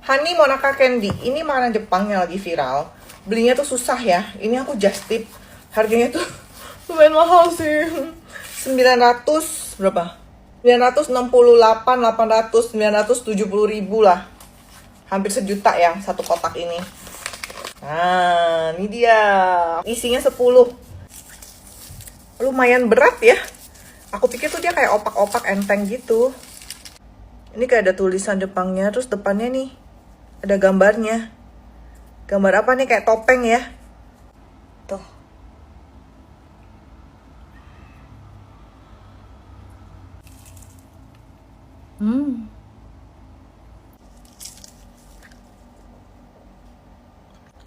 Honey Monaca Candy. Ini makanan Jepang yang lagi viral. Belinya tuh susah ya. Ini aku just tip. Harganya tuh lumayan mahal sih. 900 berapa? 968, 800, 970 ribu lah. Hampir sejuta ya satu kotak ini. Nah, ini dia. Isinya 10. Lumayan berat ya. Aku pikir tuh dia kayak opak-opak enteng gitu. Ini kayak ada tulisan Jepangnya, terus depannya nih ada gambarnya. Gambar apa nih? Kayak topeng ya. Tuh.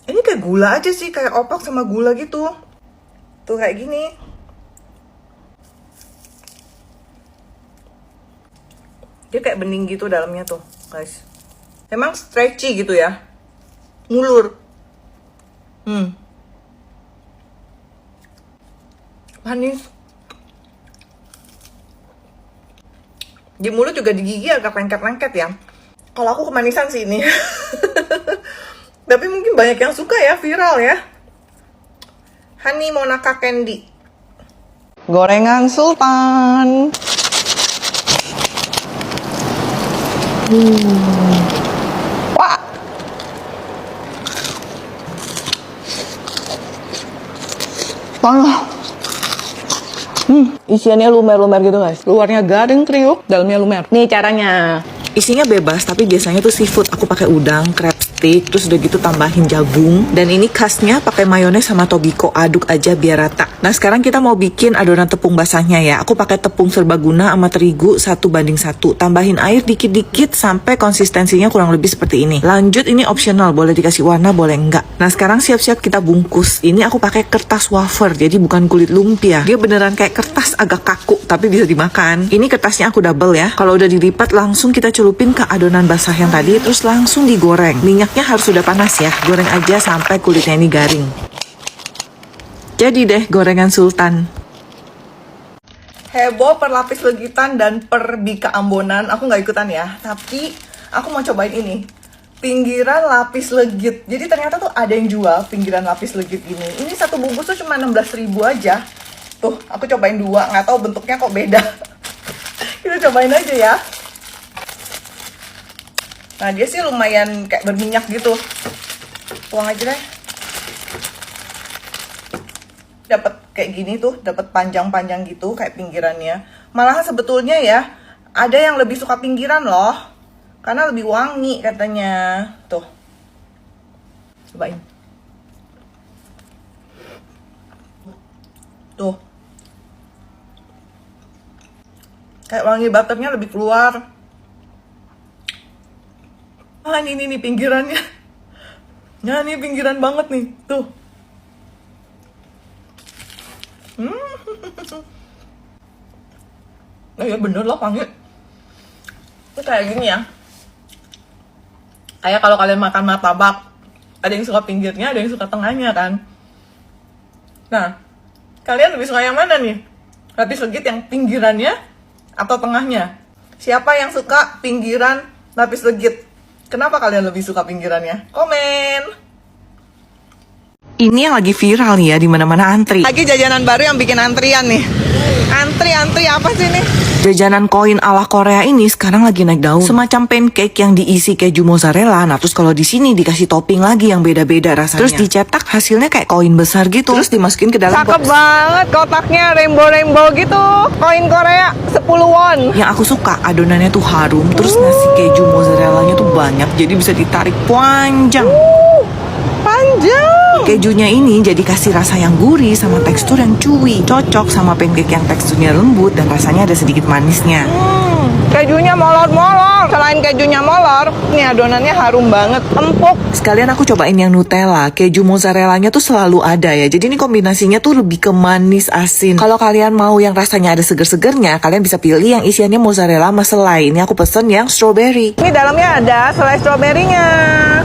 Ini kayak gula aja sih, kayak opak sama gula gitu. Tuh kayak gini. Dia kayak bening gitu dalamnya tuh, guys. Emang stretchy gitu ya. Ngulur. Manis. Di mulut juga di gigi agak lengket-lengket ya. Kalau aku kemanisan sih ini. Tapi mungkin banyak yang suka ya, viral ya. Honey Monaca Candy. Gorengan Sultan. Wah. Panas. Isiannya lumer-lumer gitu guys. Luarnya garing kriuk, dalamnya lumer. Nih caranya. Isinya bebas, tapi biasanya tuh seafood. Aku pakai udang, crab stick, terus udah gitu tambahin jagung. Dan ini khasnya pakai mayones sama tobiko. Aduk aja biar rata. Nah sekarang kita mau bikin adonan tepung basahnya ya. Aku pakai tepung serbaguna sama terigu 1:1. Tambahin air dikit-dikit sampai konsistensinya kurang lebih seperti ini. Lanjut, ini optional, boleh dikasih warna, boleh enggak. Nah sekarang siap-siap kita bungkus. Ini aku pakai kertas wafer, jadi bukan kulit lumpia. Dia beneran kayak kertas, agak kaku, tapi bisa dimakan. Ini kertasnya aku double ya. Kalau udah dilipat, langsung kita celupin ke adonan basah yang tadi, terus langsung digoreng. Minyaknya harus sudah panas ya. Goreng aja sampai kulitnya ini garing. Jadi deh gorengan Sultan. Heboh per lapis legitan dan per bika ambonan. Aku nggak ikutan ya, tapi aku mau cobain ini. Pinggiran lapis legit. Jadi ternyata tuh ada yang jual pinggiran lapis legit ini. Ini satu bungkus tuh cuma 16.000 aja. Tuh, aku cobain 2. Nggak tahu bentuknya kok beda. Kita cobain aja ya. Nah, dia sih lumayan kayak berminyak gitu. Tuang aja deh. Dapat kayak gini tuh, dapat panjang-panjang gitu kayak pinggirannya. Malahan sebetulnya ya, ada yang lebih suka pinggiran loh. Karena lebih wangi katanya. Tuh. Cobain. Tuh. Kayak wangi butternya lebih keluar. Ah, ini nih pinggirannya. Nah, ini pinggiran banget nih. Tuh. Nah ya bener loh wangi. Itu kayak gini ya. Kayak kalau kalian makan martabak, ada yang suka pinggirnya, ada yang suka tengahnya kan. Nah, kalian lebih suka yang mana nih? Lapis legit yang pinggirannya atau tengahnya? Siapa yang suka pinggiran lapis legit? Kenapa kalian lebih suka pinggirannya? Komen! Ini yang lagi viral nih ya, di mana-mana antri. Lagi jajanan baru yang bikin antrian nih. Antri apa sih nih? Jajanan koin ala Korea ini sekarang lagi naik daun. Semacam pancake yang diisi keju mozzarella. Nah, terus kalau di sini dikasih topping lagi yang beda-beda rasanya. Terus dicetak hasilnya kayak koin besar gitu. Terus dimasukin ke dalam box. Cakep banget kotaknya, rainbow gitu. Koin Korea 10 won. Yang aku suka adonannya tuh harum, terus nasi keju mozzarellanya tuh banyak, jadi bisa ditarik panjang. Panjang. Kejunya ini jadi kasih rasa yang gurih sama tekstur yang chewy. Cocok sama pancake yang teksturnya lembut dan rasanya ada sedikit manisnya. Kejunya molor-molor. Selain kejunya molor, nih adonannya harum banget, empuk. Sekalian aku cobain yang Nutella. Keju mozzarellanya tuh selalu ada ya. Jadi ini kombinasinya tuh lebih ke manis asin. Kalau kalian mau yang rasanya ada seger-segernya, kalian bisa pilih yang isiannya mozzarella sama selai. Ini aku pesen yang strawberry. Ini dalamnya ada selai stroberinya.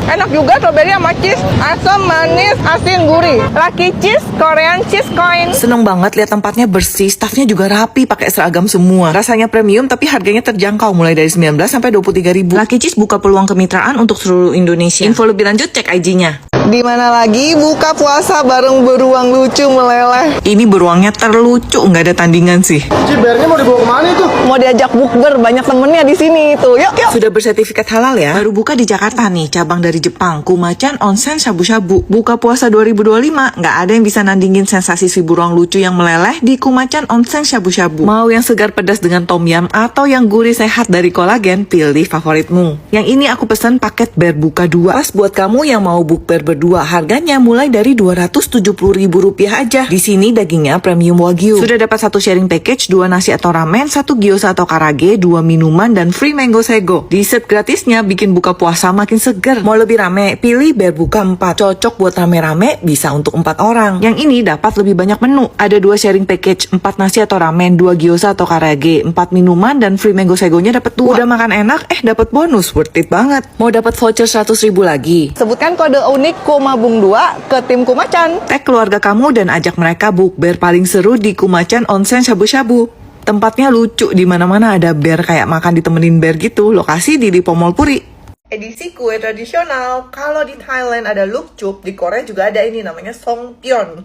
Enak juga strawberry sama cheese. Asam, manis, asin, gurih. Lucky Cheese, Korean Cheese Coin. Seneng banget lihat tempatnya bersih, staffnya juga rapi, pakai seragam semua. Rasanya premium tapi harganya terjangkau mulai dari 19 sampai 23 ribu. Lucky Cheese buka peluang kemitraan untuk seluruh Indonesia. Info lebih lanjut cek IG-nya. Di mana lagi buka puasa bareng beruang lucu meleleh. Ini beruangnya terlucu, nggak ada tandingan sih. Cibernya mau dibawa kemana itu? Mau diajak bukber, banyak temennya di sini itu. Yuk, yuk. Sudah bersertifikat halal ya. Baru buka di Jakarta nih, cabang dari Jepang. Kumacan Onsen Shabu-Shabu. Buka puasa 2025, nggak ada yang bisa nandingin sensasi si beruang lucu yang meleleh di Kumacan Onsen Shabu-Shabu. Mau yang segar pedas dengan tom yum atau yang gurih sehat dari kolagen, pilih favoritmu. Yang ini aku pesen paket berbuka 2. Pas buat kamu yang mau bukber berdua, harganya mulai dari Rp270.000 aja. Di sini dagingnya premium wagyu. Sudah dapat 1 sharing package, 2 nasi atau ramen, 1 gyoza atau karage, 2 minuman dan free mango sego. Dessert gratisnya bikin buka puasa makin seger. Mau lebih rame, pilih berbuka 4. Cocok buat rame-rame, bisa untuk 4 orang. Yang ini dapat lebih banyak menu. Ada 2 sharing package, 4 nasi atau ramen, 2 gyoza atau karage, 4 minuman dan free mango segonya dapat 2. Udah makan enak, dapat bonus, worth it banget. Mau dapat voucher 100.000 lagi? Sebutkan kode unik Kumabung 2 ke tim Kumacan. Tag keluarga kamu dan ajak mereka bukber paling seru di Kumacan Onsen Shabu-Shabu. Tempatnya lucu, di mana-mana ada bear kayak makan ditemenin bear gitu. Lokasi di Lipo Mall Puri. Edisi kue tradisional. Kalau di Thailand ada lukchup, di Korea juga ada ini namanya songpyeon.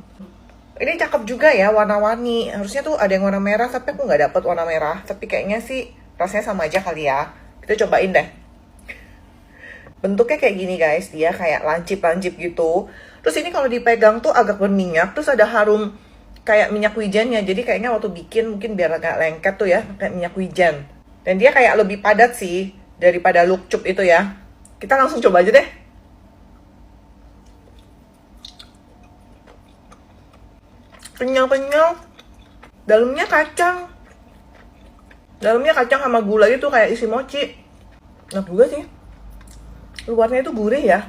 Ini cakep juga ya, warna-warni. Harusnya tuh ada yang warna merah, tapi aku nggak dapet warna merah. Tapi kayaknya sih rasanya sama aja kali ya. Kita cobain deh. Bentuknya kayak gini guys, dia kayak lancip-lancip gitu. Terus ini kalau dipegang tuh agak berminyak, terus ada harum kayak minyak wijennya. Jadi kayaknya waktu bikin mungkin biar agak lengket tuh ya, kayak minyak wijen. Dan dia kayak lebih padat sih daripada lukchup itu ya. Kita langsung coba aja deh. Kenyal-kenyal. Dalamnya kacang. Dalamnya kacang sama gula itu kayak isi mochi. Enak juga sih. Luarnya itu gurih ya.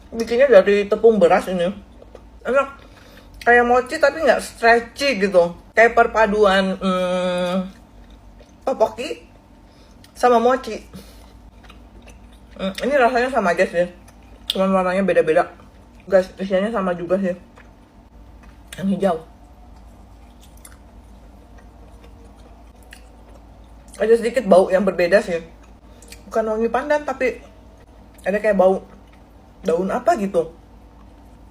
Bikinnya dari tepung beras ini. Enak. Kayak mochi tapi nggak stretchy gitu. Kayak perpaduan tteokbokki sama mochi. Ini rasanya sama aja sih. Cuman warnanya beda-beda. Guys, isiannya sama juga sih. Yang hijau. Ada sedikit bau yang berbeda sih. Bukan wangi pandan tapi ada kayak bau daun apa gitu.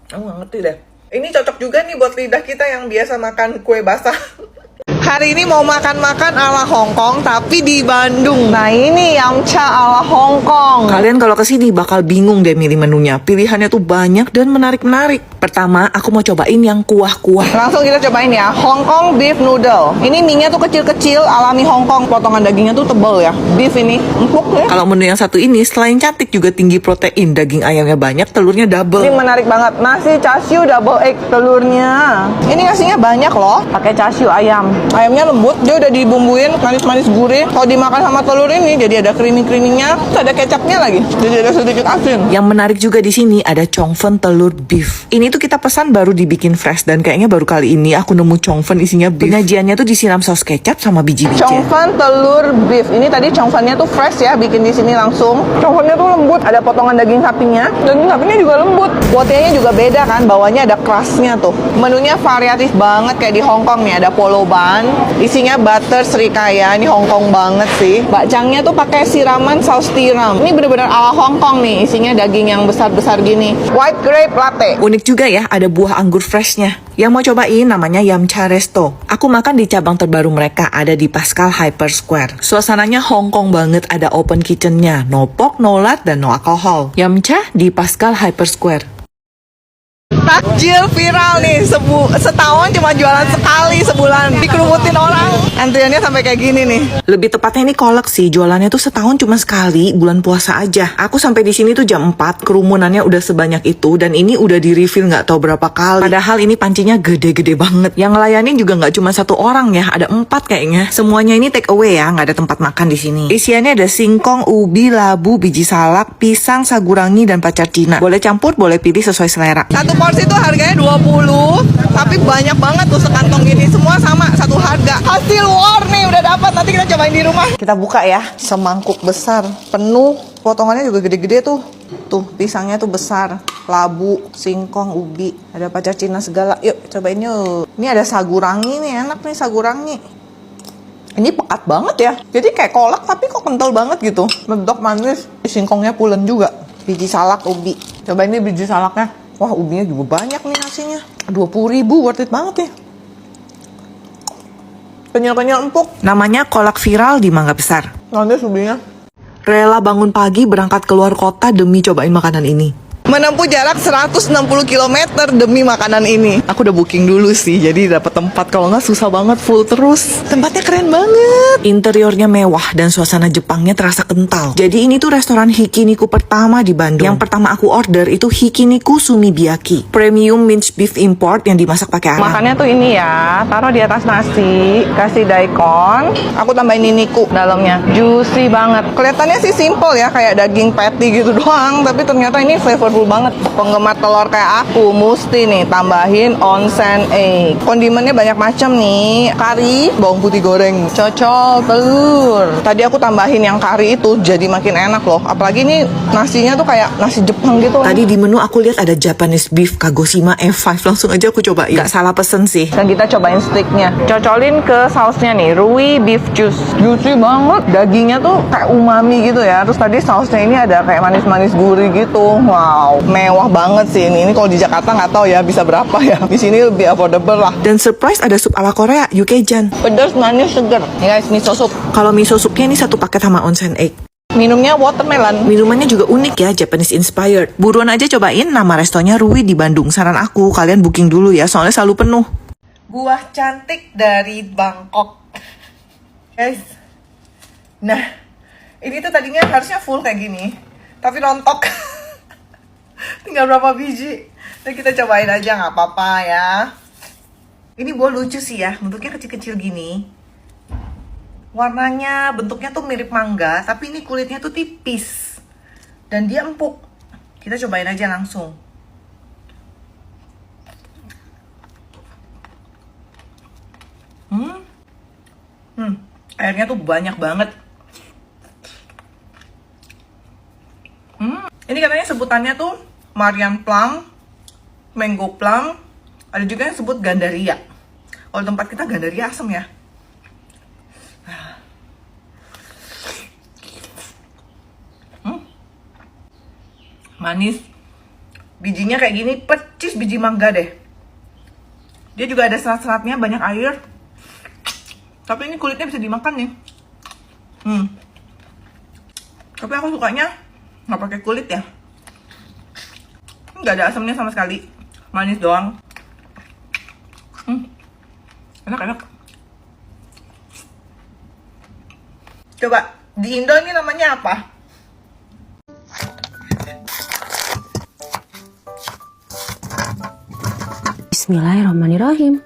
Aku nggak ngerti deh. Ini cocok juga nih buat lidah kita yang biasa makan kue basah. Hari ini mau makan-makan ala Hongkong tapi di Bandung. Nah ini yamcha ala Hongkong. Kalian kalau kesini bakal bingung deh milih menunya. Pilihannya tuh banyak dan menarik-menarik. Pertama, aku mau cobain yang kuah-kuah. Langsung kita cobain ya, Hongkong beef noodle. Ini mie-nya tuh kecil-kecil, alami Hongkong. Potongan dagingnya tuh tebal ya. Beef ini empuk ya. Kalau menu yang satu ini, selain cantik juga tinggi protein. Daging ayamnya banyak, telurnya double. Ini menarik banget. Nasi chashu double egg telurnya. Ini nasinya banyak loh. Pakai chashu ayam. Ayamnya lembut, dia udah dibumbuin manis-manis gurih. Kalau dimakan sama telur ini, jadi ada creamy-creamynya. Terus ada kecapnya lagi. Jadi ada sedikit asin. Yang menarik juga di sini ada chongfen telur beef. Ini tuh kita pesan baru dibikin fresh dan kayaknya baru kali ini aku nemu chongfen isinya beef. Penyajiannya tuh disiram saus kecap sama biji-biji. Chongfen telur beef. Ini tadi chongfennya tuh fresh ya, bikin di sini langsung. Chongfennya tuh lembut, ada potongan daging sapinya. Daging sapinya juga lembut. Kuotianya juga beda kan, bawahnya ada crustnya tuh. Menunya variatif banget kayak di Hongkong nih, ada polo ban, isinya butter srikaya. Ini Hongkong banget sih. Bakcangnya tuh pakai siraman saus tiram. Ini bener-bener ala Hongkong nih, isinya daging yang besar-besar gini. White grape latte. Unik juga ya, ada buah anggur freshnya. Yang mau cobain namanya Yamcha Resto. Aku makan di cabang terbaru mereka, ada di Pascal Hyper Square. Suasananya Hongkong banget, ada open kitchennya, no pork, no lard, dan no alcohol. Yamcha di Pascal Hyper Square. Takjil viral nih, setahun cuma jualan sekali sebulan, dikerubutin orang. Antriannya sampai kayak gini nih. Lebih tepatnya ini kolek sih, jualannya tuh setahun cuma sekali, bulan puasa aja. Aku sampai di sini tuh jam 4, kerumunannya udah sebanyak itu dan ini udah di refill nggak tahu berapa kali. Padahal ini pancinya gede-gede banget. Yang ngelayanin juga nggak cuma 1 orang ya, ada 4 kayaknya. Semuanya ini take away ya, nggak ada tempat makan di sini. Isiannya ada singkong, ubi, labu, biji salak, pisang, sagu rangi dan pacar Cina. Boleh campur, boleh pilih sesuai selera. Satu porsi tuh harganya 20, tapi banyak banget tuh sekantong gini, semua sama satu harga. Hasil war nih udah dapat, nanti kita cobain di rumah. Kita buka ya, semangkuk besar penuh, potongannya juga gede-gede tuh. Tuh pisangnya tuh besar, labu, singkong, ubi, ada pacar Cina segala. Yuk cobain yuk. Ini ada sagu rangi nih, enak nih sagu rangi. Ini pekat banget ya, jadi kayak kolak tapi kok kental banget gitu. Medok manis, singkongnya pulen juga. Biji salak ubi, coba ini biji salaknya. Wah ubinya juga banyak nih nasinya, 20.000, worth it banget nih. Kenyal-kenyal empuk. Namanya kolak viral di Mangga Besar. Nanti ubinya. Rela bangun pagi berangkat keluar kota demi cobain makanan ini. Menempuh jarak 160 km demi makanan ini. Aku udah booking dulu sih, jadi dapat tempat. Kalau nggak susah banget, full terus. Tempatnya keren banget. Interiornya mewah dan suasana Jepangnya terasa kental. Jadi ini tuh restoran Hikiniku pertama di Bandung. Yang pertama aku order itu Hikiniku Sumibiyaki, premium minced beef import yang dimasak pakai arang. Makannya tuh ini ya, taruh di atas nasi, kasih daikon. Aku tambahin niku dalamnya, juicy banget. Kelihatannya sih simple ya, kayak daging patty gitu doang, tapi ternyata ini flavorful banget. Penggemar telur kayak aku mesti nih tambahin onsen egg. Kondimennya banyak macam nih, kari, bawang putih goreng, cocol, telur. Tadi aku tambahin yang kari itu jadi makin enak loh. Apalagi ini nasinya tuh kayak nasi Jepang gitu. Tadi di menu aku lihat ada Japanese beef Kagoshima F5, langsung aja aku cobain. Gak salah pesen sih. Dan kita cobain steaknya. Cocolin ke sausnya nih, Rui beef juice. Juicy banget. Dagingnya tuh kayak umami gitu ya. Terus tadi sausnya ini ada kayak manis-manis gurih gitu. Wow, mewah banget sih ini. Ini kalau di Jakarta nggak tahu ya bisa berapa ya. Di sini lebih affordable lah. Dan surprise ada sup ala Korea, Yukejan. Pedas, manis, seger. Nih guys, miso soup. Kalau miso supnya ini satu paket sama onsen egg. Minumnya watermelon. Minumannya juga unik ya, Japanese inspired. Buruan aja cobain, nama restonya Rui di Bandung. Saran aku, kalian booking dulu ya, soalnya selalu penuh. Buah cantik dari Bangkok. Guys. Nah, ini tuh tadinya harusnya full kayak gini, tapi rontok. Tinggal berapa biji. Nah kita cobain aja, nggak apa-apa ya. Ini buah lucu sih ya, bentuknya kecil-kecil gini. Warnanya, bentuknya tuh mirip mangga, tapi ini kulitnya tuh tipis. Dan dia empuk. Kita cobain aja langsung. Airnya tuh banyak banget. Ini katanya sebutannya tuh Marian plum, mango plum, ada juga yang sebut gandaria. Kalau tempat kita gandaria asem ya. Manis. Bijinya kayak gini, percis biji mangga deh. Dia juga ada serat-seratnya, banyak air. Tapi ini kulitnya bisa dimakan nih. Tapi aku sukanya nggak pakai kulit ya. Nggak ada asamnya sama sekali, manis doang. Enak. Coba di Indo ini namanya apa? Bismillahirrahmanirrahim.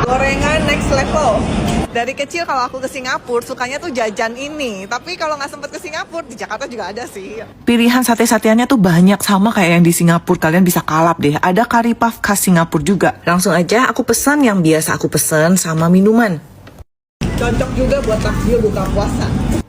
Gorengan next level. Dari kecil kalau aku ke Singapura sukanya tuh jajan ini. Tapi kalau nggak sempet ke Singapura, di Jakarta juga ada sih. Pilihan sate-sateannya tuh banyak, sama kayak yang di Singapura. Kalian bisa kalap deh. Ada curry puff khas Singapura juga. Langsung aja aku pesan yang biasa aku pesan sama minuman. Cocok juga buat takjil buka puasa.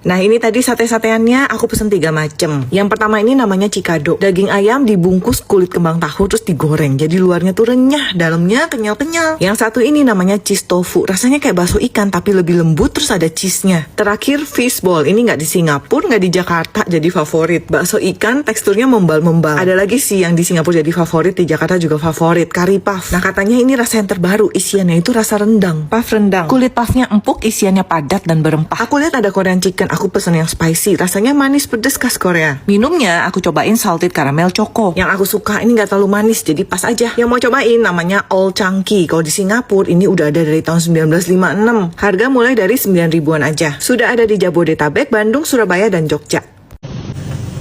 Nah ini tadi sate-sateannya aku pesen 3 macem. Yang pertama ini namanya cikado. Daging ayam dibungkus kulit kembang tahu terus digoreng. Jadi luarnya tuh renyah, dalamnya kenyal-kenyal. Yang satu ini namanya cheese tofu. Rasanya kayak bakso ikan tapi lebih lembut terus ada cheese-nya. Terakhir fishball. Ini nggak di Singapura, nggak di Jakarta jadi favorit. Bakso ikan teksturnya membal-membal. Ada lagi sih yang di Singapura jadi favorit, di Jakarta juga favorit. Curry puff. Nah katanya ini rasa yang terbaru. Isiannya itu rasa rendang. Puff rendang. Kulit puffnya empuk, isiannya padat dan berempah. Aku lihat ada Korean chicken. Aku pesen yang spicy, rasanya manis pedes khas Korea. Minumnya aku cobain salted caramel choco. Yang aku suka ini nggak terlalu manis, jadi pas aja. Yang mau cobain namanya Old Chunky. Kalau di Singapura ini udah ada dari tahun 1956. Harga mulai dari 9 ribuan aja. Sudah ada di Jabodetabek, Bandung, Surabaya, dan Jogja.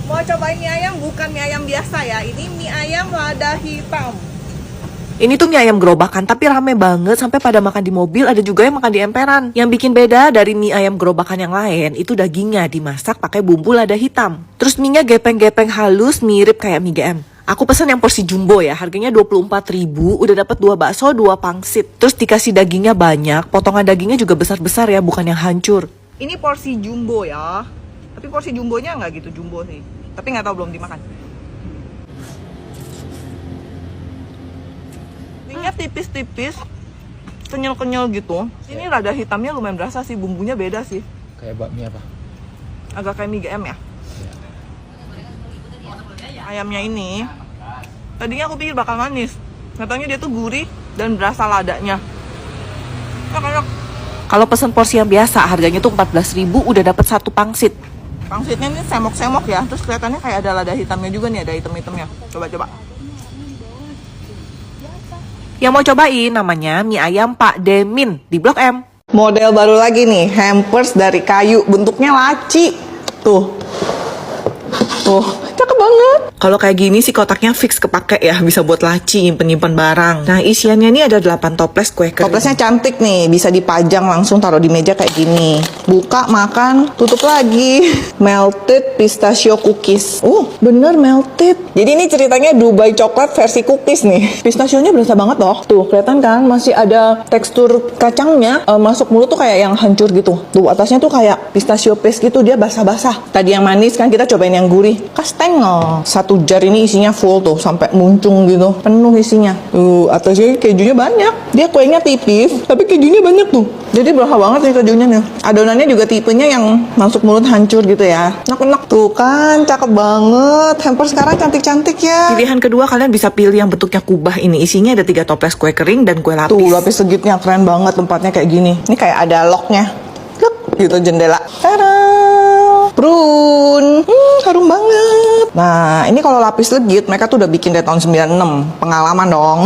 Mau cobain mie ayam, bukan mie ayam biasa ya. Ini mie ayam lada hitam. Ini tuh mie ayam gerobakan tapi rame banget sampai pada makan di mobil, ada juga yang makan di emperan. Yang bikin beda dari mie ayam gerobakan yang lain itu dagingnya dimasak pakai bumbu lada hitam. Terus mie-nya gepeng-gepeng halus mirip kayak mie GM. Aku pesan yang porsi jumbo ya, harganya 24.000, udah dapat 2 bakso, 2 pangsit. Terus dikasih dagingnya banyak, potongan dagingnya juga besar-besar ya, bukan yang hancur. Ini porsi jumbo ya, tapi porsi jumbonya nggak gitu jumbo sih. Tapi nggak tahu belum dimakan. Dagingnya tipis-tipis, kenyal-kenyal gitu. Ini lada hitamnya lumayan berasa sih, bumbunya beda sih. Kayak bakmi apa? Agak kayak mie GM ya. Ayamnya ini, tadinya aku pikir bakal manis. Katanya dia tuh gurih dan berasa ladanya. Kalau pesen porsi yang biasa, harganya tuh 14.000, udah dapat 1 pangsit. Pangsitnya ini semok-semok ya, terus kelihatannya kayak ada lada hitamnya juga nih, ada hitam-hitamnya. Coba-coba. Yang mau cobain namanya mie ayam Pak Demin di Blok M. Model baru lagi nih, hampers dari kayu, bentuknya laci. Tuh, cakep banget. Kalau kayak gini sih kotaknya fix kepake ya, bisa buat laci, nyimpen barang. Nah isiannya ini ada 8 toples kue kering. Toplesnya cantik nih, bisa dipajang langsung taruh di meja kayak gini. Buka, makan, tutup lagi. Melted pistachio cookies. Bener melted. Jadi ini ceritanya Dubai coklat versi cookies nih. Pistachionya berasa banget loh. Tuh kelihatan kan masih ada tekstur kacangnya, masuk mulut tuh kayak yang hancur gitu. Tuh atasnya tuh kayak pistachio paste gitu, dia basah-basah. Tadi yang manis kan, kita cobain yang gurih. Kastengel. 1 jar ini isinya full tuh, sampai muncung gitu. Penuh isinya. Tuh, atasnya kejunya banyak. Dia kuenya tipis, tapi kejunya banyak tuh. Jadi berasa banget nih kejunya nih. Adonannya juga tipenya yang masuk mulut hancur gitu ya. Enak-enak. Tuh kan, cakep banget. Hampers sekarang cantik-cantik ya. Pilihan kedua, kalian bisa pilih yang bentuknya kubah ini. Isinya ada 3 toples kue kering dan kue lapis. Tuh, lapis legitnya keren banget tempatnya kayak gini. Ini kayak ada locknya. Look, gitu jendela. Tada! Prune, harum banget. Nah, ini kalau lapis legit, mereka tuh udah bikin dari tahun 96. Pengalaman dong.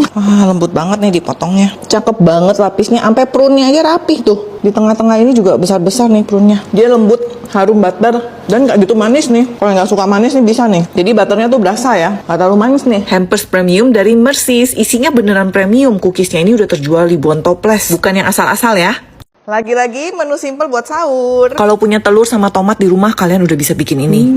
Lembut banget nih dipotongnya. Cakep banget lapisnya, sampai prune-nya aja rapih tuh. Di tengah-tengah ini juga besar-besar nih prune-nya. Dia lembut, harum butter, dan gak gitu manis nih. Kalau nggak suka manis nih bisa nih. Jadi butternya tuh berasa ya, gak terlalu manis nih. Hampers premium dari Mercies, isinya beneran premium. Cookiesnya ini udah terjual ribuan toples, bukan yang asal-asal ya. Lagi-lagi menu simple buat sahur. Kalau punya telur sama tomat di rumah, kalian udah bisa bikin ini.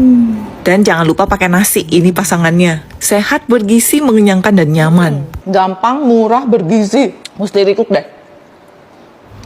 Dan jangan lupa pakai nasi, ini pasangannya. Sehat, bergizi, mengenyangkan, dan nyaman. Gampang, murah, bergizi. Mesti recook deh.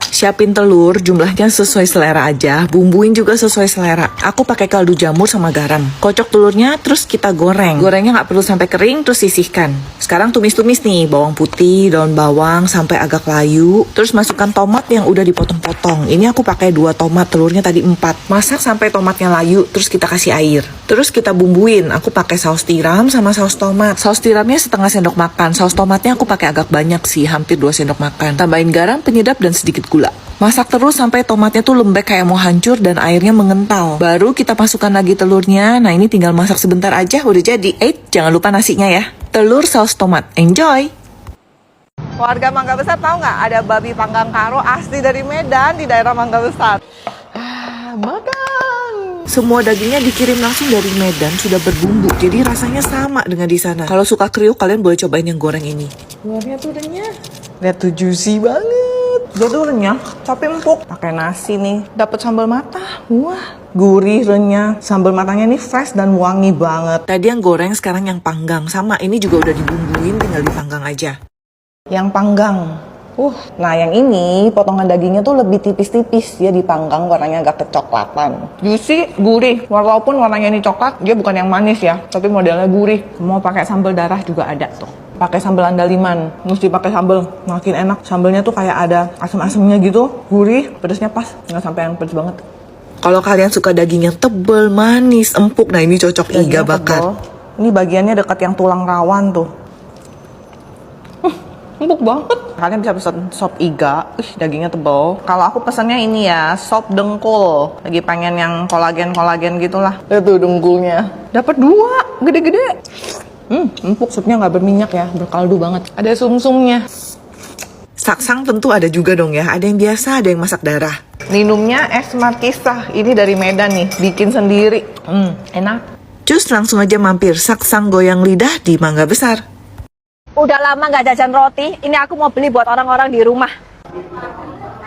Siapin telur, jumlahnya sesuai selera aja, bumbuin juga sesuai selera. Aku pakai kaldu jamur sama garam. Kocok telurnya, terus kita goreng. Gorengnya nggak perlu sampai kering, terus sisihkan. Sekarang tumis-tumis nih, bawang putih, daun bawang sampai agak layu. Terus masukkan tomat yang udah dipotong-potong. Ini aku pakai 2 tomat, telurnya tadi 4. Masak sampai tomatnya layu, terus kita kasih air. Terus kita bumbuin. Aku pakai saus tiram sama saus tomat. Saus tiramnya setengah sendok makan. Saus tomatnya aku pakai agak banyak sih, hampir 2 sendok makan. Tambahin garam, penyedap, dan sedikit gula. Masak terus sampai tomatnya tuh lembek kayak mau hancur dan airnya mengental. Baru kita masukkan lagi telurnya. Nah ini tinggal masak sebentar aja udah jadi. Jangan lupa nasinya ya. Telur saus tomat. Enjoy! Warga Mangga Besar tahu nggak ada babi panggang karo asli dari Medan di daerah Mangga Besar. Makan! Semua dagingnya dikirim langsung dari Medan, sudah berbumbu. Jadi rasanya sama dengan di sana. Kalau suka kriuk, kalian boleh cobain yang goreng ini. Luarnya tuh renyah. Lihat tuh juicy banget. Dia tuh renyah, tapi empuk. Pakai nasi nih, dapat sambal matah. Wah, gurih, renyah. Sambal matanya ini fresh dan wangi banget. Tadi yang goreng, sekarang yang panggang. Sama, ini juga udah dibumbuin, tinggal dipanggang aja. Yang panggang, Nah yang ini potongan dagingnya tuh lebih tipis-tipis. Dia dipanggang warnanya agak kecoklatan. Juicy, gurih. Walaupun warnanya ini coklat, dia bukan yang manis ya, tapi modelnya gurih. Mau pakai sambal darah juga ada tuh. Pakai sambal andaliman, mesti pakai sambal, makin enak. Sambalnya tuh kayak ada asam-asamnya gitu, gurih, pedasnya pas, nggak sampai yang pedas banget. Kalau kalian suka daging yang tebel, manis, empuk, nah ini cocok iga bakar. Tebel. Ini bagiannya dekat yang tulang rawan tuh. Empuk banget. Kalian bisa pesen sop iga, dagingnya tebal. Kalau aku pesannya ini ya, sop dengkul. Lagi pengen yang kolagen-kolagen gitulah. Lihat tuh dengkulnya. Dapat 2, gede-gede. Empuk, supnya nggak berminyak ya, berkaldu banget. Ada sumsumnya. Saksang tentu ada juga dong ya. Ada yang biasa, ada yang masak darah. Minumnya es markisah. Ini dari Medan nih, bikin sendiri. Enak. Cus langsung aja mampir saksang goyang lidah di Mangga Besar. Udah lama nggak jajan roti, ini aku mau beli buat orang-orang di rumah.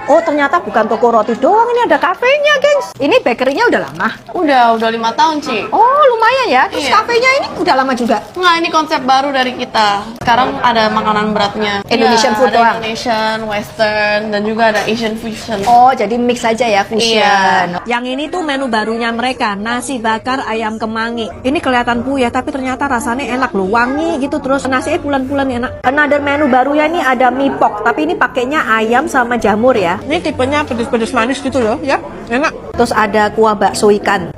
Oh ternyata bukan toko roti doang, ini ada kafenya gengs. Ini bakerynya udah lama? Udah 5 tahun Ci. Oh lumayan ya, terus Iya. kafenya ini udah lama juga? Nggak, ini konsep baru dari kita. Sekarang ada makanan beratnya. Indonesian food ada doang? Indonesian, Western, dan juga ada Asian fusion. Oh jadi mix aja ya, fusion. Iya. Yang ini tuh menu barunya mereka, nasi bakar ayam kemangi. Ini kelihatan puyah tapi ternyata rasanya enak loh, wangi gitu, terus nasinya bulan-bulan enak. Another menu barunya ini ada mie pok, tapi ini pakainya ayam sama jamur ya. Ini tipenya pedes-pedes manis gitu loh ya, enak. Terus ada kuah bakso ikan.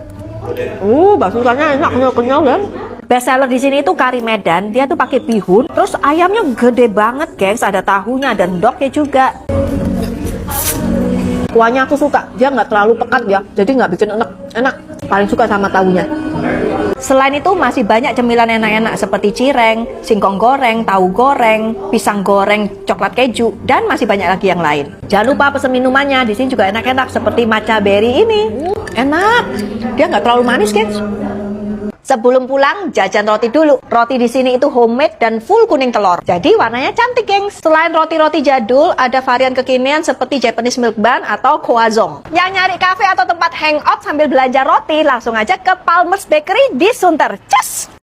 Bakso ikannya enak, kenyal-kenyal kan. Best seller di sini itu kari Medan, dia tuh pakai bihun, terus ayamnya gede banget, gengs. Ada tahunya dan endoknya juga. Kuahnya aku suka, dia nggak terlalu pekat ya, jadi nggak bikin enak. Paling suka sama tahunya. Selain itu masih banyak cemilan enak-enak seperti cireng, singkong goreng, tahu goreng, pisang goreng, coklat keju, dan masih banyak lagi yang lain. Jangan lupa pesen minumannya, di sini juga enak-enak seperti matcha berry ini. Enak, dia nggak terlalu manis, guys. Sebelum pulang, jajan roti dulu. Roti di sini itu homemade dan full kuning telur. Jadi warnanya cantik, gengs. Selain roti-roti jadul, ada varian kekinian seperti Japanese milk bun atau croissant. Yang nyari kafe atau tempat hangout sambil belanja roti, langsung aja ke Palmer's Bakery di Sunter. Cus!